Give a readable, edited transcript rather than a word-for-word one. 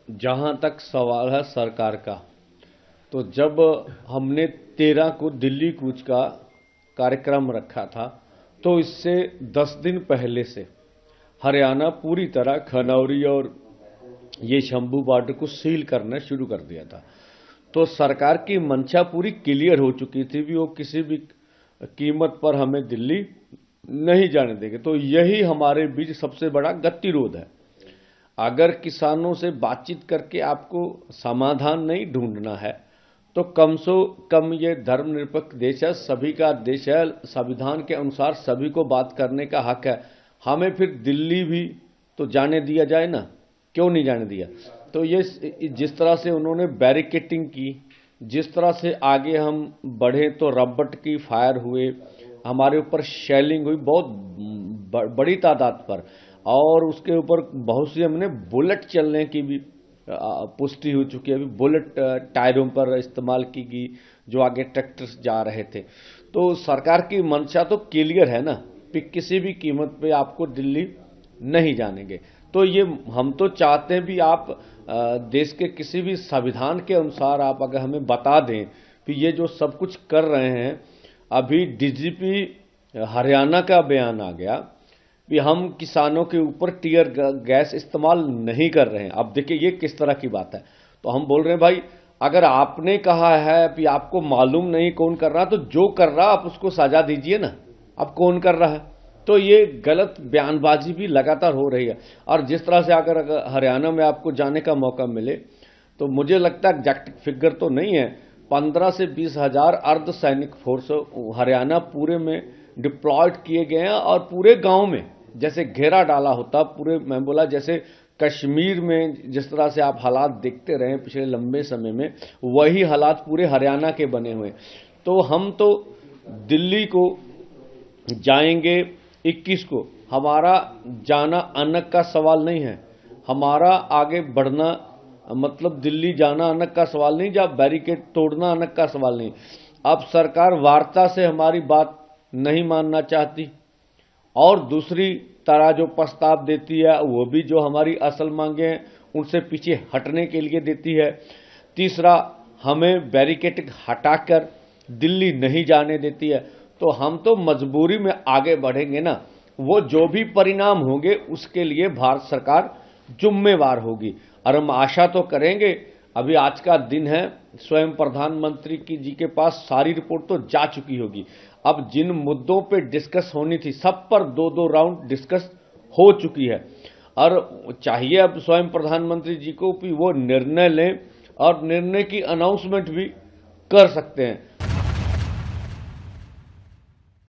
जहां तक सवाल है सरकार का, तो जब हमने 13 को दिल्ली कूच का कार्यक्रम रखा था, तो इससे 10 दिन पहले से हरियाणा पूरी तरह खनौरी और ये शंभू बॉर्डर को सील करना शुरू कर दिया था। तो सरकार की मंशा पूरी क्लियर हो चुकी थी भी वो किसी भी कीमत पर हमें दिल्ली नहीं जाने देंगे। तो यही हमारे बीच सबसे बड़ा गतिरोध है। अगर किसानों से बातचीत करके आपको समाधान नहीं ढूंढना है, तो कम से कम ये धर्मनिरपेक्ष देश है, सभी का देश है, संविधान के अनुसार सभी को बात करने का हक है। हमें फिर दिल्ली भी तो जाने दिया जाए ना, क्यों नहीं जाने दिया? तो ये जिस तरह से उन्होंने बैरिकेटिंग की, जिस तरह से आगे हम बढ़े तो रबट की फायर हुए, हमारे ऊपर शेलिंग हुई बहुत बड़ी तादाद पर, और उसके ऊपर बहुत सी हमने बुलेट चलने की भी पुष्टि हो चुकी है। अभी बुलेट टायरों पर इस्तेमाल की गई जो आगे ट्रैक्टर्स जा रहे थे। तो सरकार की मंशा तो क्लियर है ना कि किसी भी कीमत पे आपको दिल्ली नहीं जानेंगे। तो ये हम तो चाहते हैं भी आप देश के किसी भी संविधान के अनुसार आप अगर हमें बता दें कि ये जो सब कुछ कर रहे हैं। अभी डीजीपी हरियाणा का बयान आ गया कि हम किसानों के ऊपर टीयर गैस इस्तेमाल नहीं कर रहे हैं। अब देखिए ये किस तरह की बात है। तो हम बोल रहे हैं भाई, अगर आपने कहा है कि आपको मालूम नहीं कौन कर रहा, तो जो कर रहा आप उसको सजा दीजिए ना। अब कौन कर रहा है? तो ये गलत बयानबाजी भी लगातार हो रही है। और जिस तरह से अगर हरियाणा में आपको जाने का मौका मिले, तो मुझे लगता है एग्जैक्ट फिगर तो नहीं है, 15 से 20 हजार अर्धसैनिक फोर्स हरियाणा पूरे में डिप्लॉयड किए गए हैं। और पूरे गांव में जैसे घेरा डाला होता पूरे, मैं बोला जैसे कश्मीर में जिस तरह से आप हालात देखते रहे पिछले लंबे समय में, वही हालात पूरे हरियाणा के बने हुए। तो हम तो दिल्ली को जाएंगे 21 को। हमारा जाना अनक का सवाल नहीं है, हमारा आगे बढ़ना मतलब दिल्ली जाना अनक का सवाल नहीं, जब बैरिकेड तोड़ना अनक का सवाल नहीं। अब सरकार वार्ता से हमारी बात नहीं मानना चाहती, और दूसरी तरह जो प्रस्ताव देती है वो भी जो हमारी असल मांगे हैं उनसे पीछे हटने के लिए देती है। तीसरा, हमें बैरिकेड हटाकर दिल्ली नहीं जाने देती है। तो हम तो मजबूरी में आगे बढ़ेंगे ना, वो जो भी परिणाम होंगे उसके लिए भारत सरकार जिम्मेवार होगी। और हम आशा तो करेंगे, अभी आज का दिन है, स्वयं प्रधानमंत्री की जी के पास सारी रिपोर्ट तो जा चुकी होगी। अब जिन मुद्दों पे डिस्कस होनी थी सब पर 2-2 राउंड डिस्कस हो चुकी है। और चाहिए अब स्वयं प्रधानमंत्री जी को कि वो निर्णय लें, और निर्णय की अनाउंसमेंट भी कर सकते हैं।